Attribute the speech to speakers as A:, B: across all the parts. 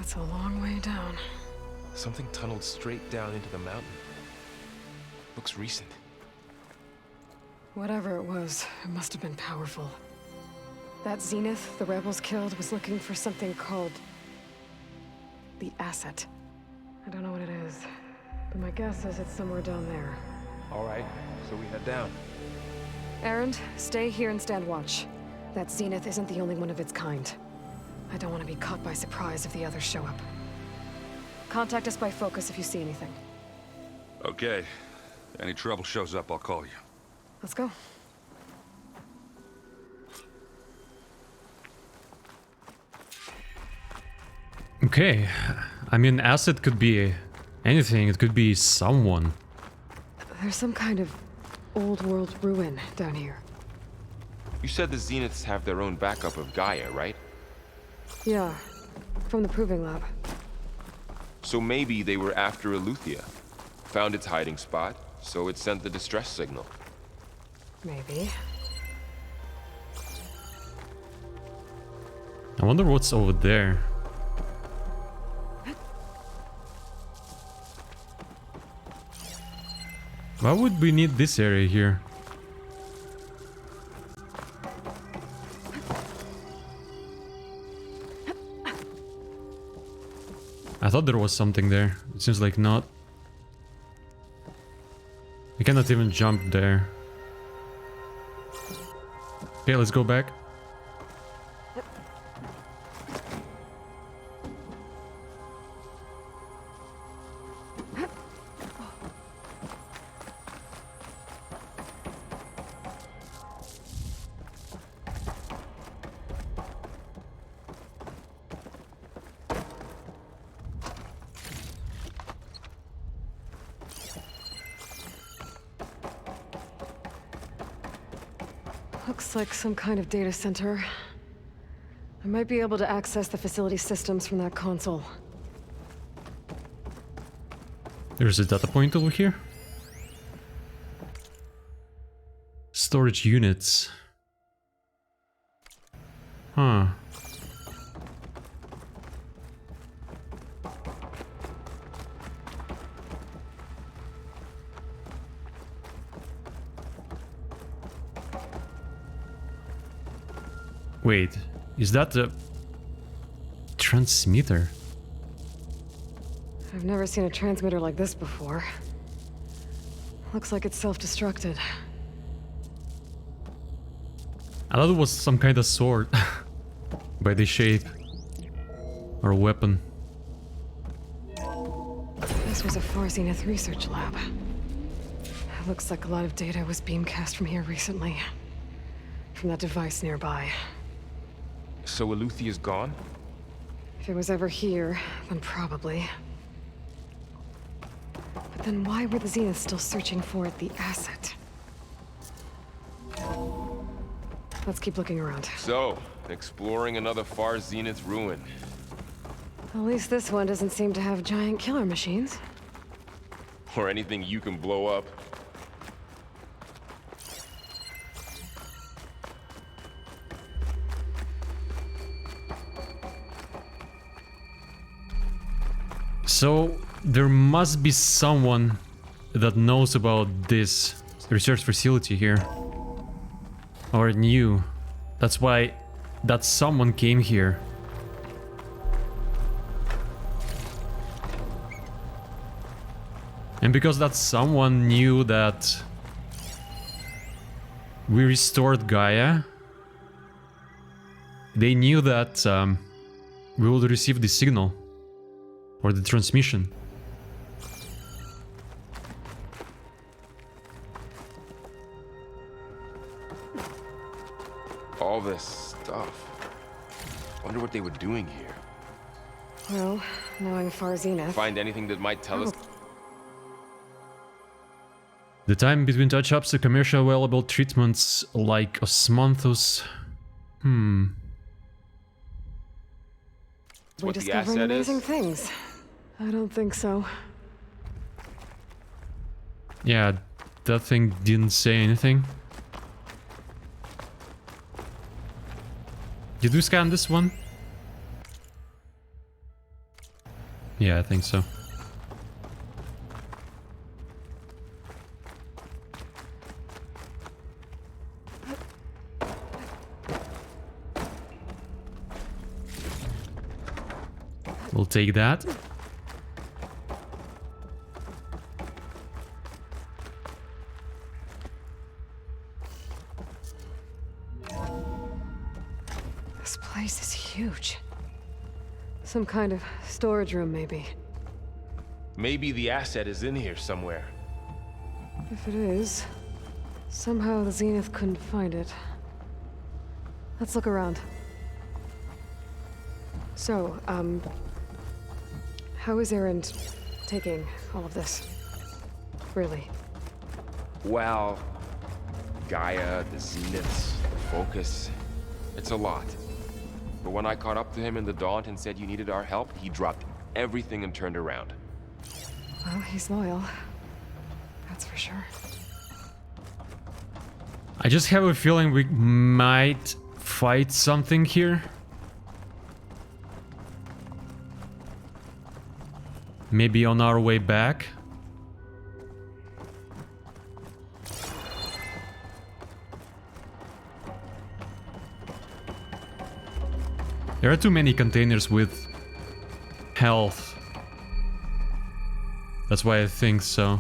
A: That's a long way down.
B: Something tunneled straight down into the mountain. Looks recent.
A: Whatever it was, it must have been powerful. That Zenith the rebels killed was looking for something called the asset. I don't know what it is, but my guess is it's somewhere down there.
B: All right, so we head down.
A: Erend, stay here and stand watch. That Zenith isn't the only one of its kind. I don't want to be caught by surprise if the others show up. Contact us by focus if you see anything.
C: Okay. Any trouble shows up, I'll call you.
A: Let's go.
D: Okay. I mean, asset could be anything. It could be someone.
A: There's some kind of old world ruin down here.
B: You said the Zeniths have their own backup of GAIA, right?
A: Yeah, from the proving lab.
B: So maybe they were after ELUTHIA. Found its hiding spot, so it sent the distress signal.
A: Maybe.
D: I wonder what's over there. Why would we need this area here? I thought there was something there. It seems like not. We cannot even jump there. Okay, let's go back.
A: Looks like some kind of data center. I might be able to access the facility systems from that console.
D: There's a data point over here. Storage units. Huh. Wait, is that a transmitter?
A: I've never seen a transmitter like this before. Looks like it's self-destructed.
D: I thought it was some kind of sword by the shape or weapon.
A: This was a Far Zenith research lab. It looks like a lot of data was beamcast from here recently. From that device nearby.
B: So ELUTHIA's gone?
A: If it was ever here, then probably. But then why were the Zeniths still searching for the asset? Let's keep looking around.
B: So, exploring another Far Zenith ruin.
A: At least this one doesn't seem to have giant killer machines.
B: Or anything you can blow up.
D: So there must be someone that knows about this research facility here. Or knew. That's why that someone came here. And because that someone knew that we restored GAIA, they knew that we would receive the signal. Or the transmission.
B: All this stuff. Wonder what they were doing here.
A: Well, knowing Far Zenith...
B: Find anything that might tell us...
D: The time between touch-ups to commercial available treatments like osmanthus.
A: We're
B: what the
A: discovering
B: asset
A: amazing
B: is?
A: things. I don't think so.
D: Yeah, that thing didn't say anything. Did we scan this one? Yeah, I think so. We'll take that.
A: This place is huge. Some kind of storage room, maybe.
B: Maybe the asset is in here somewhere.
A: If it is, somehow the Zenith couldn't find it. Let's look around. So, how is Erend taking all of this? Really?
B: Well, GAIA, the Zeniths, the Focus. It's a lot. But when I caught up to him in the Daunt and said you needed our help, he dropped everything and turned around.
A: Well, he's loyal. That's for sure.
D: I just have a feeling we might fight something here. Maybe on our way back. There are too many containers with health. That's why I think so.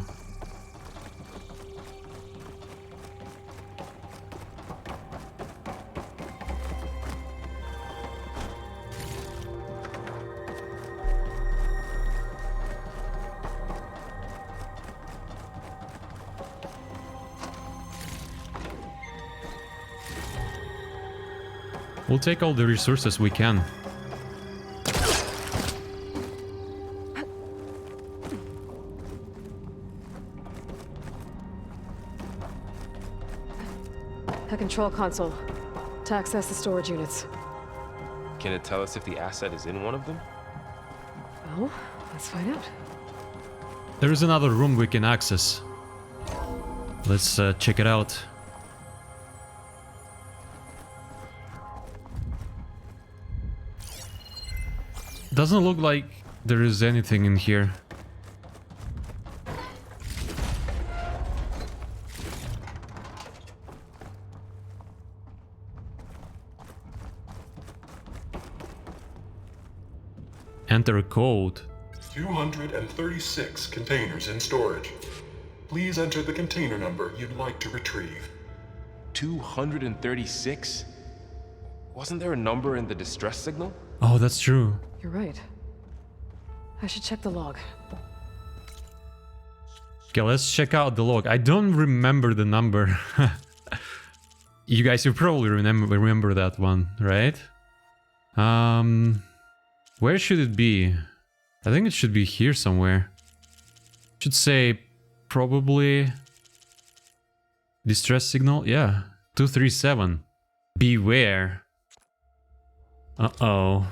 D: We'll take all the resources we can.
A: A control console to access the storage units.
B: Can it tell us if the asset is in one of them?
A: Well, let's find out.
D: There is another room we can access. Let's check it out. Doesn't look like there is anything in here. Enter a code.
E: 236 containers in storage. Please enter the container number you'd like to retrieve.
B: 236? Wasn't there a number in the distress signal?
D: Oh, that's true.
A: You're right. I should check the log.
D: Okay, let's check out the log. I don't remember the number. You guys, you probably remember that one, right? Where should it be? I think it should be here somewhere. Should say probably distress signal. Yeah, 237. Beware. Uh-oh.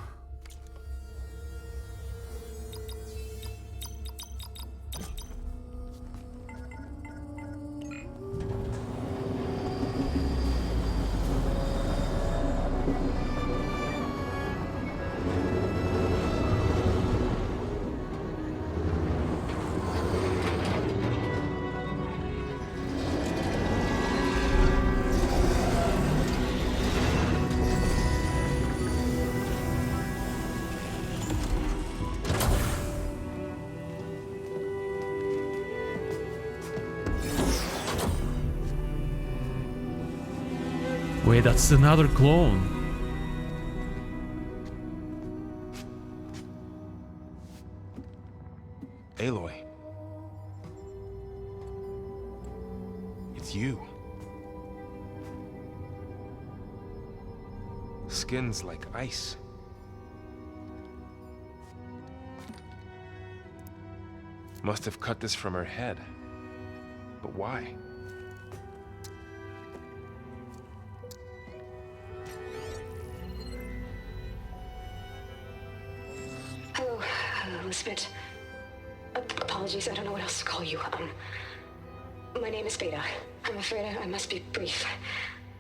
D: Wait, that's another clone.
B: Aloy. It's you. Skin's like ice. Must have cut this from her head. But why?
A: Hello, Spit. Apologies, I don't know what else to call you. My name is Beta. I'm afraid I must be brief.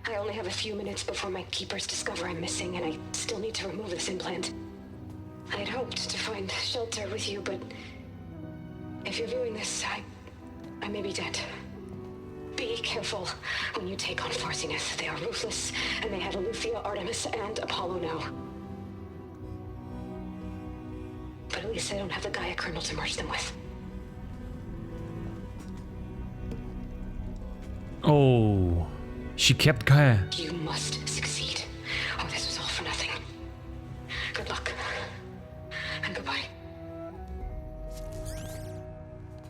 A: I only have a few minutes before my keepers discover I'm missing, and I still need to remove this implant. I'd hoped to find shelter with you, but if you're viewing this, I may be dead. Be careful when you take on Far Zenith. They are ruthless, and they have ELUTHIA, Artemis, and Apollo now. But at least I don't have the GAIA kernel to merge them with.
D: Oh, she kept GAIA.
A: You must succeed, or this was all for nothing. Good luck, and goodbye.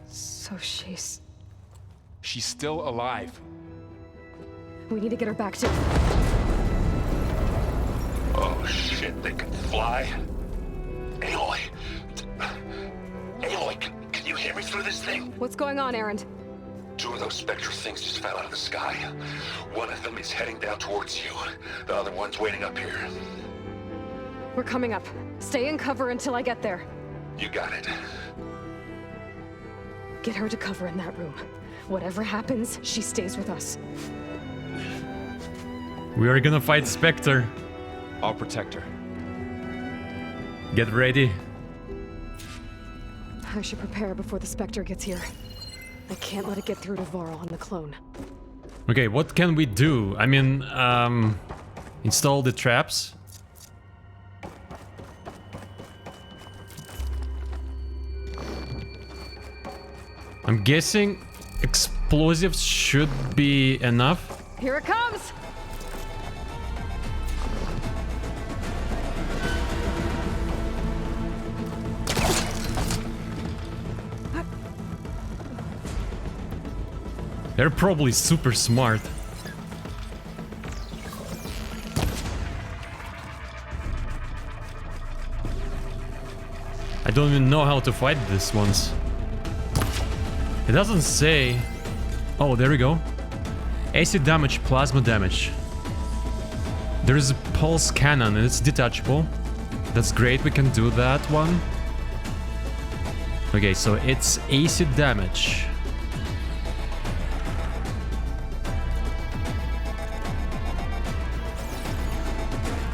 A: So she's
B: still alive.
A: We need to get her back to...
C: Oh shit, they can fly? Aloy! Aloy, can you hear me through this thing?
A: What's going on, Erend?
C: 2 of those Specter things just fell out of the sky. One of them is heading down towards you. The other one's waiting up here.
A: We're coming up. Stay in cover until I get there.
C: You got it.
A: Get her to cover in that room. Whatever happens, she stays with us.
D: We are gonna fight Specter.
B: I'll protect her.
D: Get ready.
A: I should prepare before the Spectre gets here. I can't let it get through to Varl and the clone.
D: Okay, what can we do? I mean, install the traps. I'm guessing explosives should be enough.
A: Here it comes!
D: They're probably super smart. I don't even know how to fight these ones. It doesn't say... Oh, there we go. Acid damage, plasma damage. There is a pulse cannon and it's detachable. That's great, we can do that one. Okay, so it's acid damage.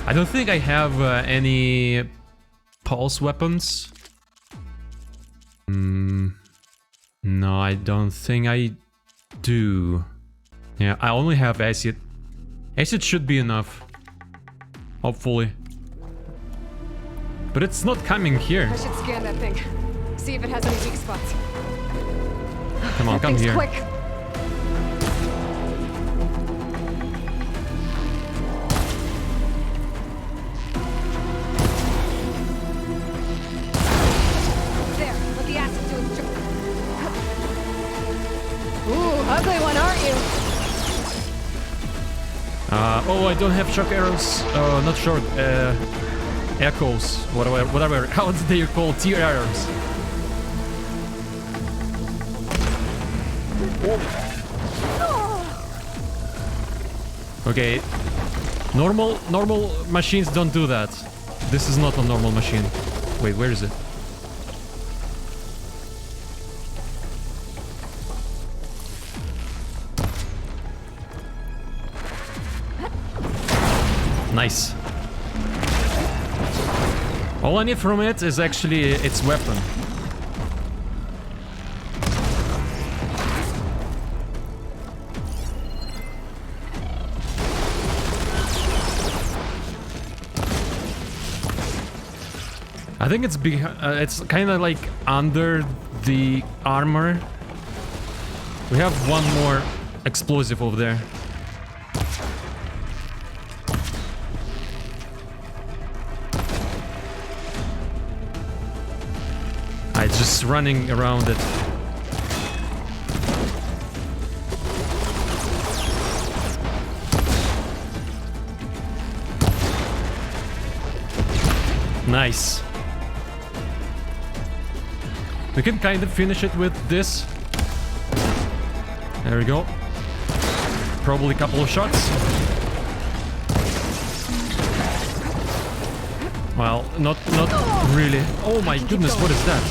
D: I don't think I have any pulse weapons. No, I don't think I do. Yeah, I only have acid. Acid should be enough. Hopefully. But it's not coming here.
A: I should scan that thing. See if it has any weak spots.
D: Come on,
A: That
D: come
A: thing's
D: here.
A: quick. There, let the acid do its job. Ooh, ugly one, aren't you?
D: Oh, I don't have shock arrows. Not short. Echoes. Whatever. How do they call tear arrows? Okay. Normal machines don't do that. This is not a normal machine. Wait, where is it? Nice. All I need from it is actually its weapon. I think it's kind of like under the armor. We have one more explosive over there. It's just running around it. Nice. We can kind of finish it with this. There we go. Probably a couple of shots. Well, not really. Oh my goodness, what is that?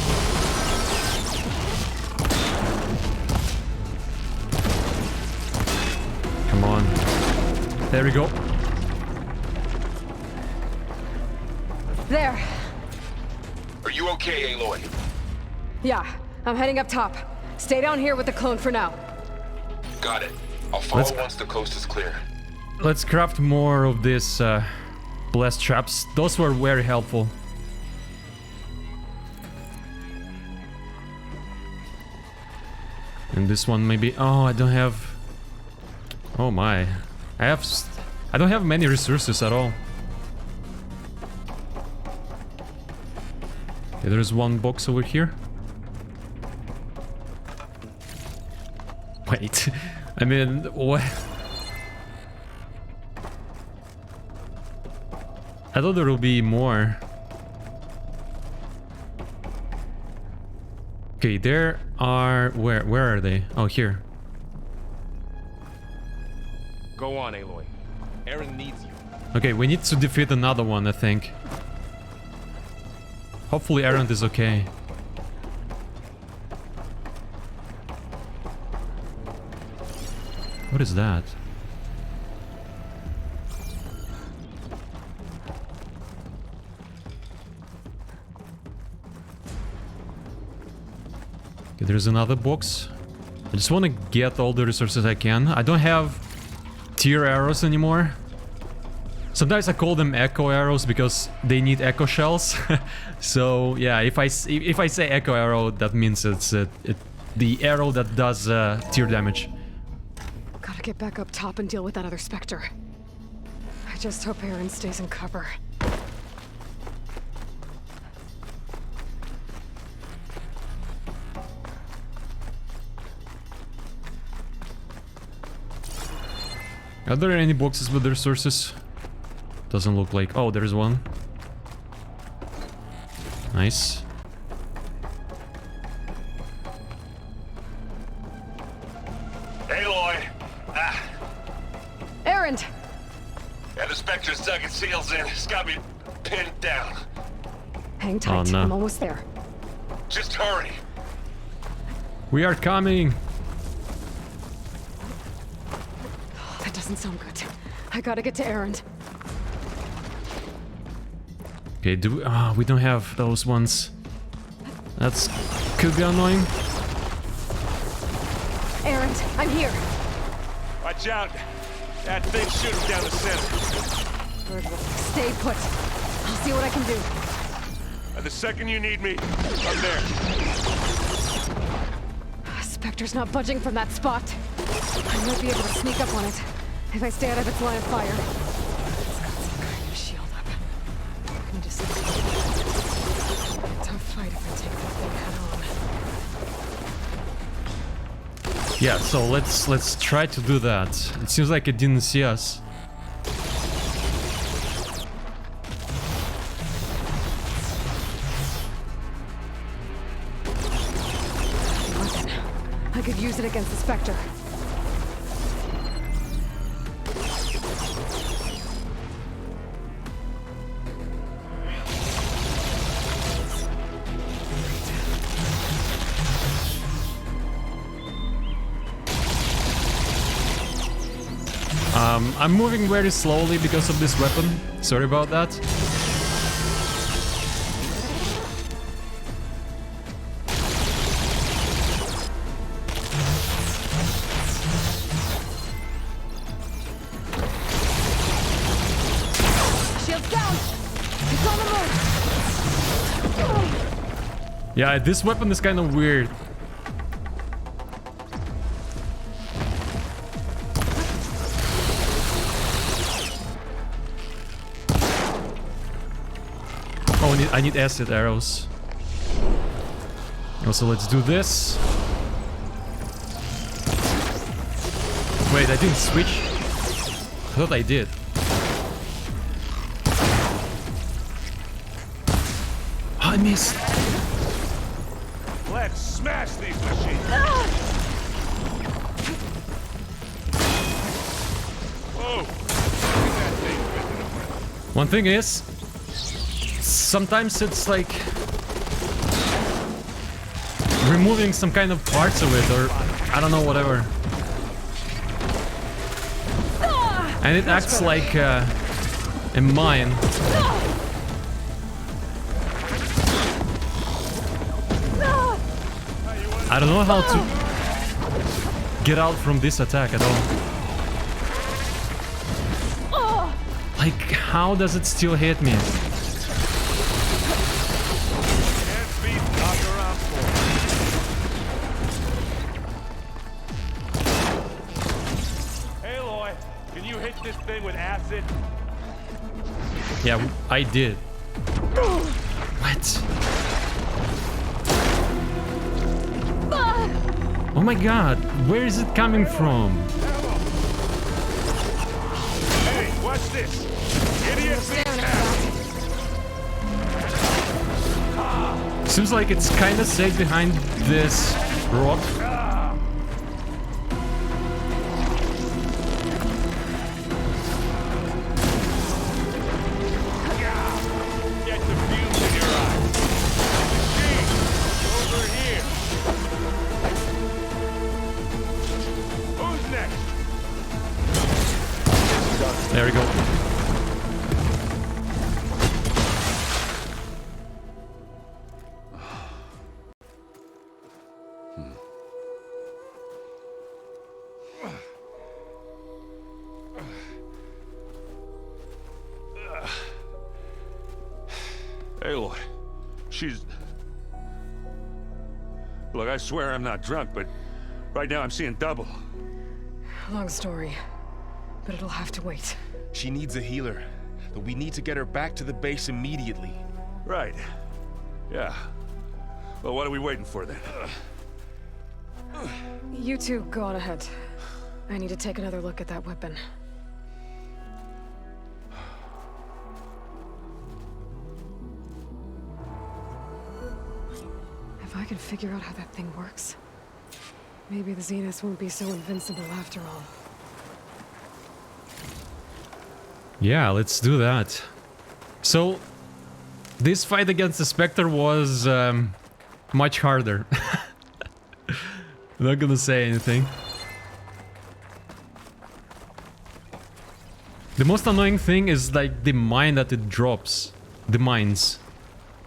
D: Come on. There we go.
A: There.
C: You okay, Aloy?
A: Yeah, I'm heading up top. Stay down here with the clone for now.
C: Got it. I'll follow once the coast is clear.
D: Let's craft more of this blast traps. Those were very helpful. And this one maybe. Oh, I don't have. Oh my, I don't have many resources at all. Okay, there's one box over here. Wait, I mean, what? I thought there will be more. Okay, there are... Where are they? Oh, here.
B: Go on, Aloy. Aaron needs you.
D: Okay, we need to defeat another one, I think. Hopefully Aaron is okay. What is that? Okay, there's another box. I just want to get all the resources I can. I don't have tier arrows anymore. Sometimes I call them echo arrows because they need echo shells. So yeah, if I say echo arrow, that means it's the arrow that does tier damage.
A: Gotta get back up top and deal with that other Specter. I just hope Aaron stays in cover.
D: Are there any boxes with the resources? Doesn't look like... Oh, there's one. Nice.
C: Aloy!
A: Aaron!
C: Yeah, the Spectre's dug its heels in. It's got me pinned down.
A: Hang tight,
D: Oh, no.
A: I'm almost there.
C: Just hurry.
D: We are coming!
A: That doesn't sound good. I gotta get to Aaron.
D: Okay, we don't have those ones. That's... could be annoying.
A: Aaron, I'm here.
C: Watch out. That thing's shooting down the center.
A: Stay put. I'll see what I can do.
C: The second you need me, I'm there.
A: Specter's not budging from that spot. I might be able to sneak up on it if I stay out of its line of fire. It's got some kind of shield up. I need to see. Tough fight if I take that thing head on.
D: Yeah, so let's try to do that. It seems like it didn't see us.
A: Listen, I could use it against the Specter.
D: I'm moving very slowly because of this weapon. Sorry about that.
A: Shield's down! It's on the move!
D: Yeah, this weapon is kind of weird. Oh, I need acid arrows. Also, let's do this. Wait, I didn't switch? I thought I did. I missed.
C: Let's smash these machines. Whoa! That thing missing a breath.
D: One thing is, sometimes it's like removing some kind of parts of it, or I don't know, whatever. And it acts like a mine. I don't know how to get out from this attack at all. Like, how does it still hit me?
F: Aloy, can you hit this thing with acid?
D: Yeah, I did. What? Oh my god, where is it coming from?
F: Hey, watch this! Idiot!
D: Seems like it's kinda safe behind this rock.
F: Get the fumes in your eyes. Machine, over here. Who's next?
D: There we go.
F: Aloy, she's... Look, I swear I'm not drunk, but right now I'm seeing double.
A: Long story, but it'll have to wait.
B: She needs a healer, but we need to get her back to the base immediately.
F: Right. Yeah. Well, what are we waiting for then?
A: You two go on ahead. I need to take another look at that weapon. If I can figure out how that thing works, maybe the Zeniths won't be so invincible after all.
D: Yeah, let's do that. So, this fight against the Specter was much harder. Not gonna say anything. The most annoying thing is like the mine that it drops. The mines.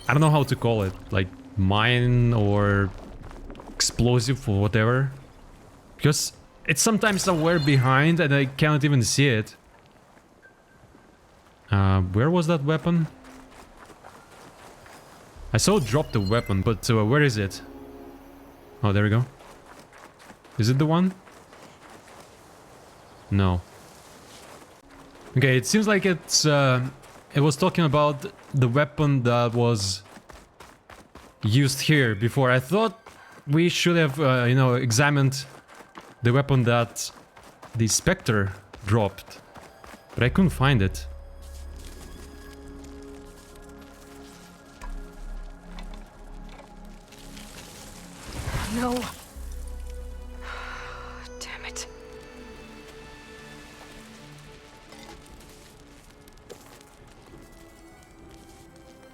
D: I don't know how to call it. Like mine or explosive or whatever. Because it's sometimes somewhere behind and I can't even see it. Where was that weapon? I saw it drop the weapon, but where is it? Oh, there we go. Is it the one? No. Okay, it seems like it's it was talking about the weapon that was used here before. I thought we should have, you know, examined the weapon that the Specter dropped, but I couldn't find it.
A: No. Damn it.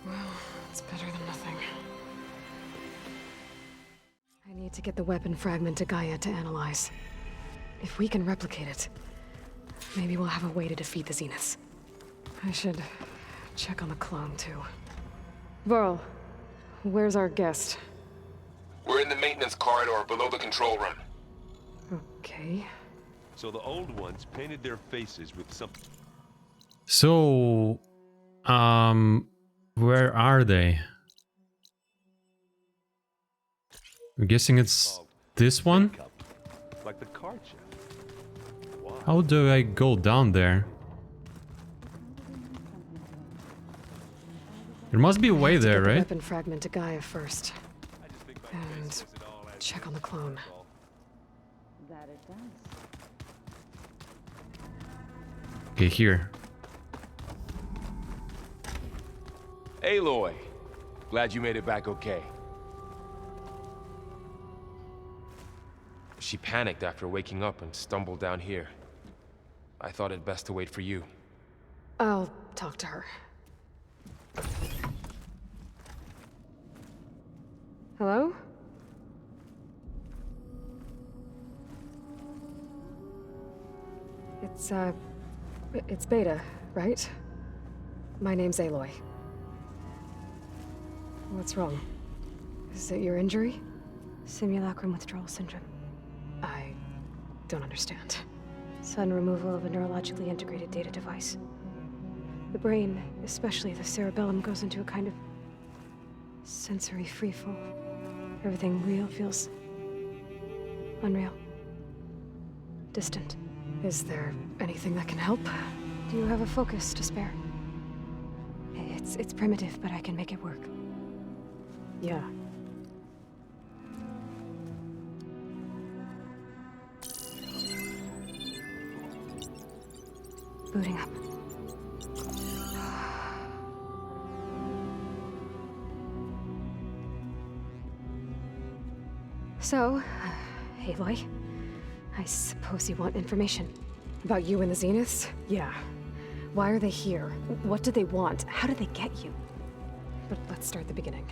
A: Well, it's better than nothing. I need to get the weapon fragment to GAIA to analyze. If we can replicate it, maybe we'll have a way to defeat the Zeniths. I should check on the clone, too. Varl, where's our guest?
B: We're in the maintenance corridor below the control room.
A: Okay.
F: So the old ones painted their faces with something.
D: So, where are they? I'm guessing it's this one?
F: Like the card chip. Wow.
D: How do I go down there? There must be a way there,
A: Get the
D: right?
A: weapon fragment to GAIA first. And check on the clone.
G: That it does.
D: Okay, here.
B: Aloy, glad you made it back okay. She panicked after waking up and stumbled down here. I thought it best to wait for you.
A: I'll talk to her. Hello? It's Beta, right? My name's Aloy. What's wrong? Is it your injury?
H: Simulacrum withdrawal syndrome.
A: I don't understand.
H: Sudden removal of a neurologically integrated data device. The brain, especially the cerebellum, goes into a kind of sensory freefall. Everything real feels unreal. Distant.
A: Is there anything that can help?
H: Do you have a focus to spare? It's primitive, but I can make it work.
A: Yeah.
H: Booting up. So, Aloy, I suppose you want information.
A: About you and the Zeniths? Yeah. Why are they here? What do they want? How did they get you? But let's start at the beginning.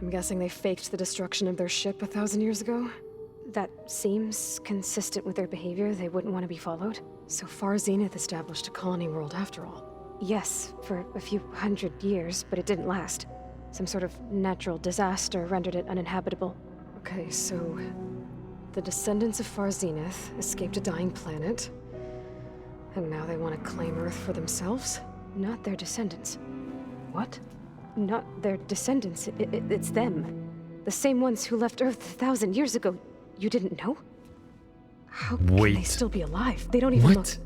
A: I'm guessing they faked the destruction of their ship 1,000 years ago?
H: That seems consistent with their behavior. They wouldn't want to be followed.
A: So Far Zenith established a colony world after all.
H: Yes, for a few hundred years, but it didn't last. Some sort of natural disaster rendered it uninhabitable.
A: Okay, so the descendants of Far Zenith escaped a dying planet, and now they want to claim Earth for themselves?
H: Not their descendants.
A: What?
H: Not their descendants. It's them. The same ones who left Earth 1,000 years ago. You didn't know?
A: How can they
D: Wait.
A: still be alive? They don't even
D: What?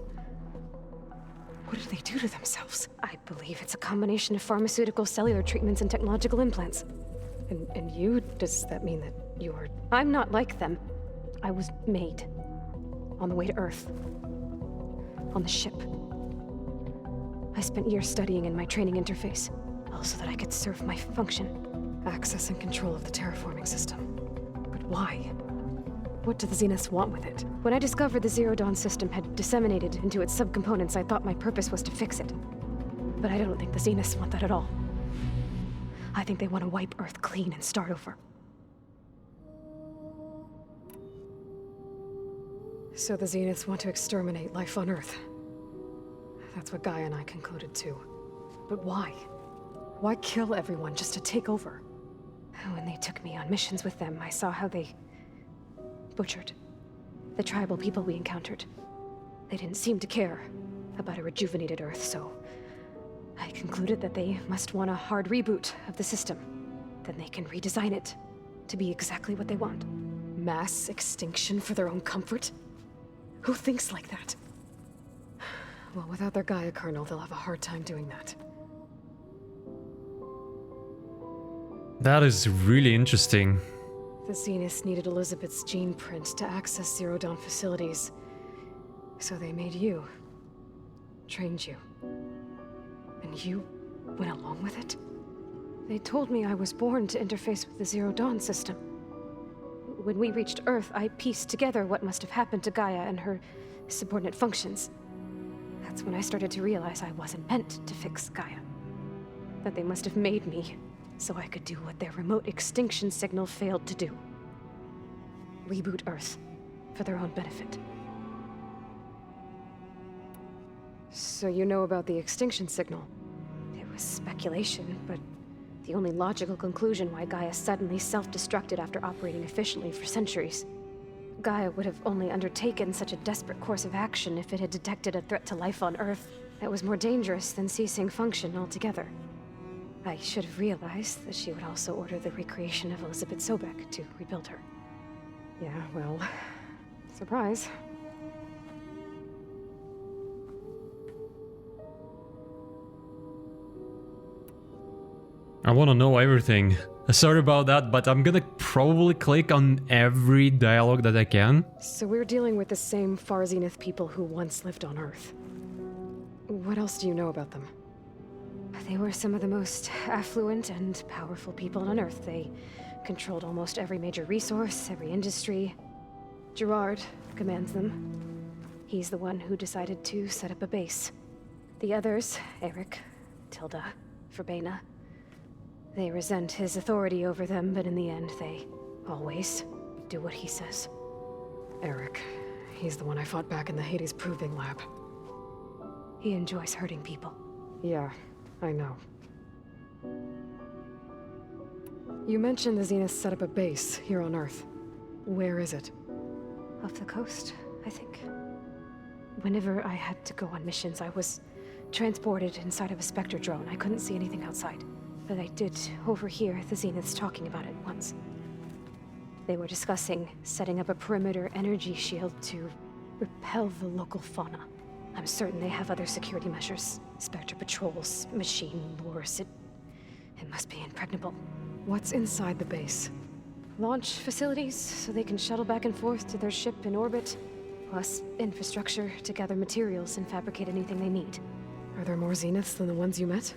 A: What did they do to themselves?
H: I believe it's a combination of pharmaceutical, cellular treatments, and technological implants.
A: And you? Does that mean that you're...
H: I'm not like them. I was made. On the way to Earth. On the ship. I spent years studying in my training interface, all so that I could serve my function.
A: Access and control of the terraforming system. But why? What do the Zeniths want with it?
H: When I discovered the Zero Dawn system had disseminated into its subcomponents, I thought my purpose was to fix it. But I don't think the Zeniths want that at all. I think they want to wipe Earth clean and start over.
A: So the Zeniths want to exterminate life on Earth. That's what GAIA and I concluded too. But why? Why kill everyone just to take over?
H: When they took me on missions with them, I saw how they butchered the tribal people we encountered. They didn't seem to care about a rejuvenated Earth, so I concluded that they must want a hard reboot of the system. Then they can redesign it to be exactly what they want.
A: Mass extinction for their own comfort? Who thinks like that? Well, without their GAIA kernel, they'll have a hard time doing that.
D: That is really interesting.
A: The Zeniths needed Elizabeth's gene print to access Zero Dawn facilities. So they made you. Trained you. And you went along with it?
H: They told me I was born to interface with the Zero Dawn system. When we reached Earth, I pieced together what must have happened to GAIA and her subordinate functions. That's when I started to realize I wasn't meant to fix GAIA. That they must have made me so I could do what their remote extinction signal failed to do. Reboot Earth for their own benefit.
A: So you know about the extinction signal?
H: It was speculation, but the only logical conclusion why GAIA suddenly self-destructed after operating efficiently for centuries. GAIA would have only undertaken such a desperate course of action if it had detected a threat to life on Earth that was more dangerous than ceasing function altogether. I should have realized that she would also order the recreation of Elizabeth Sobek to rebuild her.
A: Yeah, well, surprise.
D: I want to know everything. Sorry about that, but I'm gonna probably click on every dialogue that I can.
A: So we're dealing with the same Far Zenith people who once lived on Earth. What else do you know about them?
H: They were some of the most affluent and powerful people on Earth. They controlled almost every major resource, every industry. Gerard commands them. He's the one who decided to set up a base. The others, Eric, Tilda, Verbena, they resent his authority over them, but in the end, they always do what he says.
A: Eric. He's the one I fought back in the Hades Proving Lab.
H: He enjoys hurting people.
A: Yeah, I know. You mentioned the Zenith set up a base here on Earth. Where is it?
H: Off the coast, I think. Whenever I had to go on missions, I was transported inside of a Specter drone. I couldn't see anything outside. But I did overhear the Zeniths talking about it once. They were discussing setting up a perimeter energy shield to repel the local fauna. I'm certain they have other security measures. Specter patrols, machine lures. It must be impregnable.
A: What's inside the base?
H: Launch facilities, so they can shuttle back and forth to their ship in orbit. Plus, infrastructure to gather materials and fabricate anything they need.
A: Are there more Zeniths than the ones you met?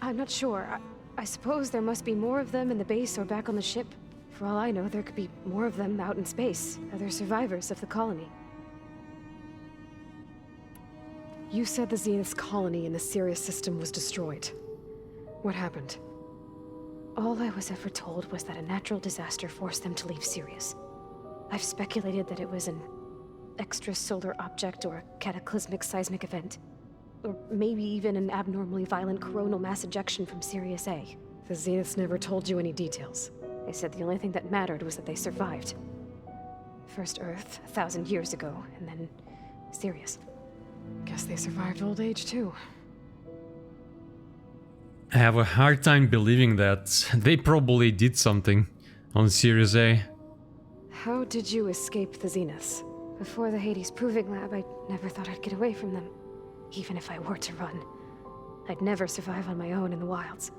H: I'm not sure. I suppose there must be more of them in the base or back on the ship. For all I know, there could be more of them out in space, other survivors of the colony.
A: You said the Zenith's colony in the Sirius system was destroyed. What happened?
H: All I was ever told was that a natural disaster forced them to leave Sirius. I've speculated that it was an extrasolar object or a cataclysmic seismic event. Or maybe even an abnormally violent coronal mass ejection from Sirius A.
A: The Zeniths never told you any details.
H: They said the only thing that mattered was that they survived. First Earth, 1,000 years ago, and then Sirius.
A: Guess they survived old age too.
D: I have a hard time believing that. They probably did something on Sirius A.
A: How did you escape the Zeniths?
H: Before the Hades Proving Lab, I never thought I'd get away from them. Even if I were to run, I'd never survive on my own in the wilds.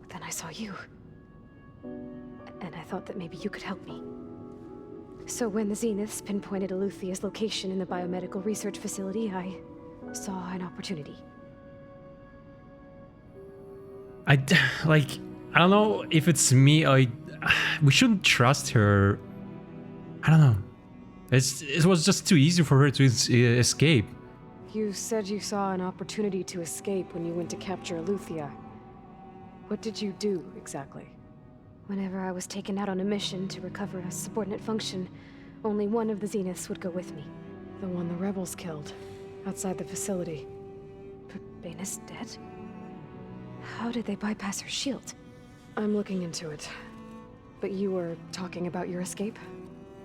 H: But then I saw you. And I thought that maybe you could help me. So when the Zeniths pinpointed ELUTHIA's location in the biomedical research facility, I saw an opportunity.
D: I don't know if it's me. We shouldn't trust her. I don't know. It was just too easy for her to escape.
A: You said you saw an opportunity to escape when you went to capture ELUTHIA. What did you do, exactly?
H: Whenever I was taken out on a mission to recover a subordinate function, only one of the Zeniths would go with me.
A: The one the rebels killed, outside the facility.
H: Baina's dead? How did they bypass her shield?
A: I'm looking into it. But you were talking about your escape?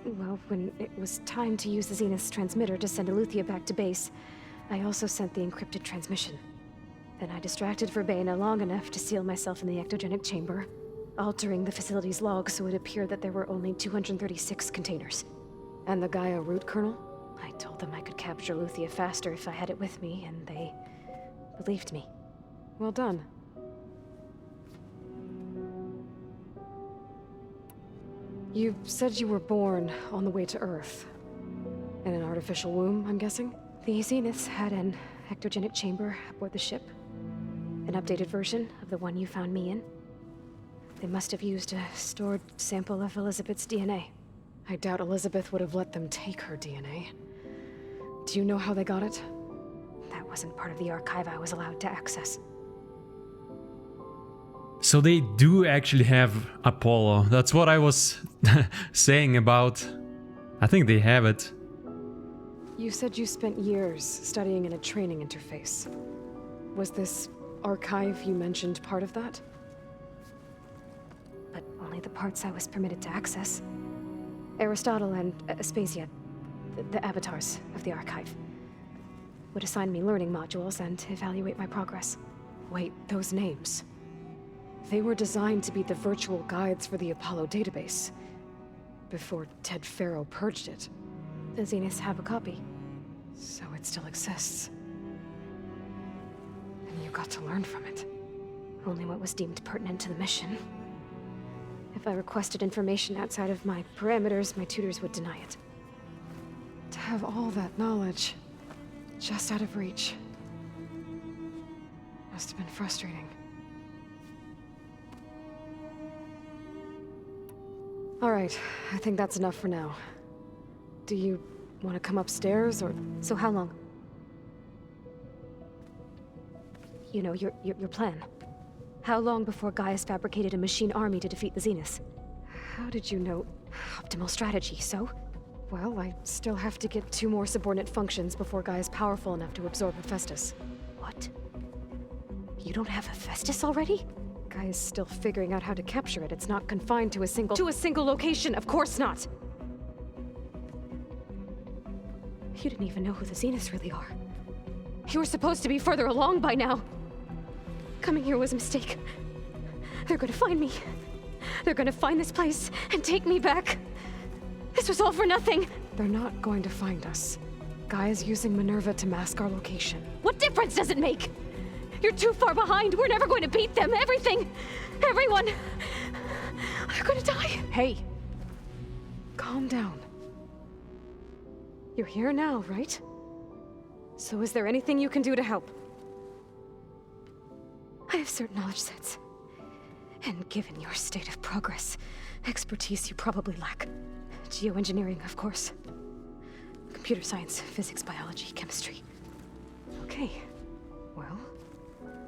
H: Well, when it was time to use the Zenith's transmitter to send ELUTHIA back to base, I also sent the encrypted transmission. Then I distracted Baina long enough to seal myself in the ectogenic chamber, altering the facility's log so it appeared that there were only 236 containers.
A: And the GAIA root kernel?
H: I told them I could capture ELUTHIA faster if I had it with me, and they believed me.
A: Well done. You said you were born on the way to Earth. In an artificial womb, I'm guessing?
H: The Zeniths had an ectogenic chamber aboard the ship. An updated version of the one you found me in. They must have used a stored sample of Elizabeth's DNA.
A: I doubt Elizabeth would have let them take her DNA. Do you know how they got it?
H: That wasn't part of the archive I was allowed to access.
D: So they do actually have Apollo. That's what I was saying about. I think they have it.
A: You said you spent years studying in a training interface. Was this archive you mentioned part of that?
H: But only the parts I was permitted to access. Aristotle and Aspasia, the avatars of the archive, would assign me learning modules and evaluate my progress.
A: Wait, those names. They were designed to be the virtual guides for the Apollo database, before Ted Faro purged it.
H: The Zeniths have a copy.
A: So it still exists. And you got to learn from it.
H: Only what was deemed pertinent to the mission. If I requested information outside of my parameters, my tutors would deny it.
A: To have all that knowledge, just out of reach, must have been frustrating. All right, I think that's enough for now. Do you want to come upstairs, or...?
H: So how long? You know, your plan. How long before GAIA's fabricated a machine army to defeat the Zeniths?
A: How did you know?
H: Optimal strategy, so?
A: Well, I still have to get 2 more subordinate functions before GAIA's powerful enough to absorb Hephaestus.
H: What? You don't have Hephaestus already? Gaia's still figuring out how to capture it. It's not confined to a single location. Of course not. You didn't even know who the Zeniths really are. You were supposed to be further along by now. Coming here was a mistake. They're gonna find me. They're gonna find this place and take me back. This was all for nothing.
A: They're not going to find us. Gaia's using Minerva to mask our location.
H: What difference does it make? You're too far behind. We're never going to beat them. Everything, everyone, they're gonna die.
A: Hey! Calm down. You're here now, right?
H: So is there anything you can do to help? I have certain knowledge sets. And given your state of progress, expertise you probably lack. Geoengineering, of course. Computer science, physics, biology, chemistry.
A: Okay. Well,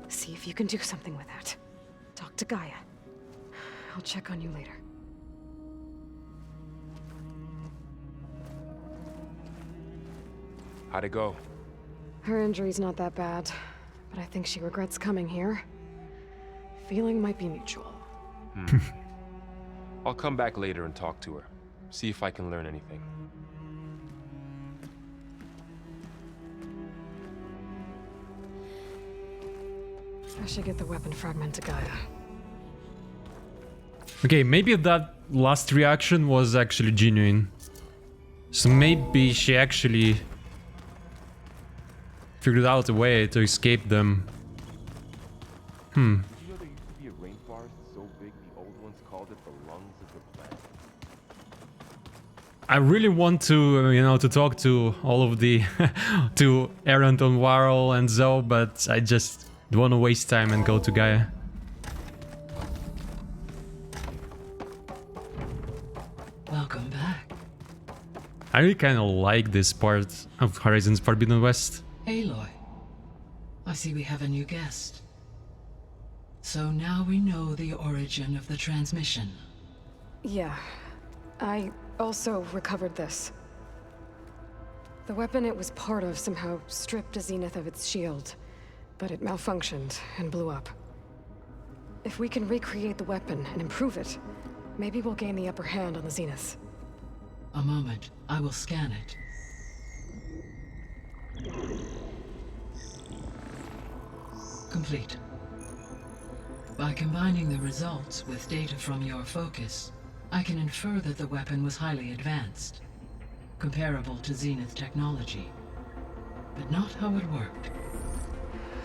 A: see if you can do something with that. Talk to Gaia. I'll check on you later.
B: How'd it go?
A: Her injury's not that bad, but I think she regrets coming here. Feeling might be mutual.
B: I'll come back later and talk to her. See if I can learn anything.
A: I should get the weapon fragment to Gaia.
D: Okay, maybe that last reaction was actually genuine. So maybe she actually figured out a way to escape them.
B: Did you know there used to be a rainforest so big the old ones called it the lungs of the planet?
D: I really want to, to talk to all of the, to Errant on Varl and Zoe, but I just don't want to waste time and go to Gaia.
I: Welcome back.
D: I really kind of like this part of Horizon's Forbidden West.
I: Aloy, I see we have a new guest. So now we know the origin of the transmission.
A: Yeah. I also recovered this. The weapon it was part of somehow stripped a Zenith of its shield, but it malfunctioned and blew up. If we can recreate the weapon and improve it, maybe we'll gain the upper hand on the Zeniths.
I: A moment, I will scan it. Complete. By combining the results with data from your focus, I can infer that the weapon was highly advanced, comparable to Zenith technology, but not how it worked.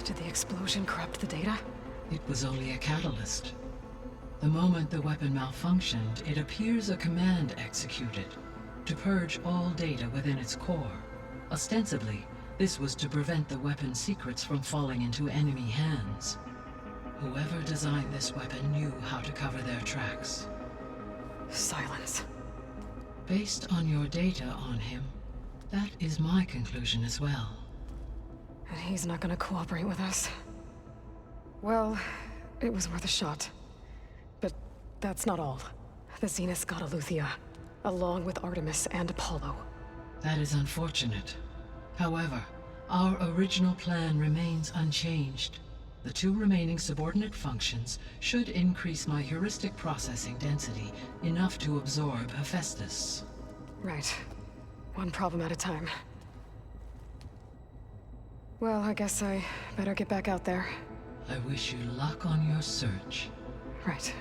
A: Did the explosion corrupt the data?
I: It was only a catalyst. The moment the weapon malfunctioned, it appears a command executed to purge all data within its core. Ostensibly, this was to prevent the weapon's secrets from falling into enemy hands. Whoever designed this weapon knew how to cover their tracks.
A: Silence.
I: Based on your data on him, that is my conclusion as well.
A: And he's not gonna cooperate with us. Well, it was worth a shot. But that's not all. The Zeniths got ELUTHIA, along with Artemis and Apollo.
I: That is unfortunate. However, our original plan remains unchanged. The two remaining subordinate functions should increase my heuristic processing density enough to absorb Hephaestus.
A: Right. One problem at a time. Well, I guess I better get back out there.
I: I wish you luck on your search.
A: Right.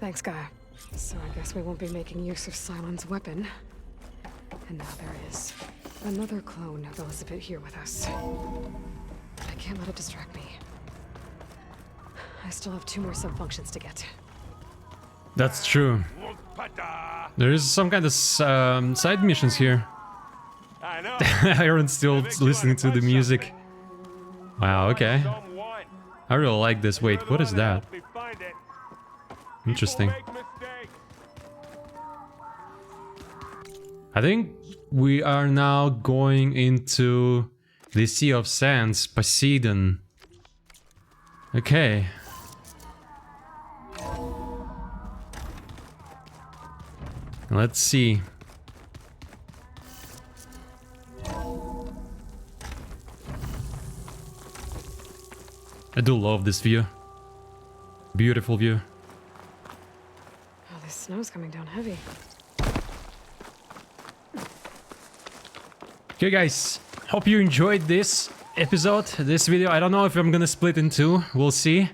A: Thanks, Gaia. So I guess we won't be making use of Cylon's weapon. And now there is another clone of Elizabeth here with us. I can't let it distract me. I still have 2 more sub-functions to get.
D: That's true. There is some kind of side missions here.
F: I know.
D: Aaron's still listening to the music. Wow, okay. I really like this. Wait, what is that? Interesting. I think we are now going into the Sea of Sands, Poseidon. Okay. Let's see. I do love this view. Beautiful view.
A: Oh, this snow's coming down heavy.
D: Okay guys, hope you enjoyed this episode, this video. I don't know if I'm gonna split in two, we'll see.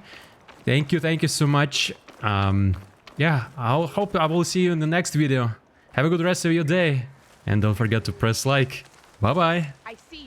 D: Thank you so much. Yeah, I hope I will see you in the next video. Have a good rest of your day. And don't forget to press like. Bye bye.
J: I see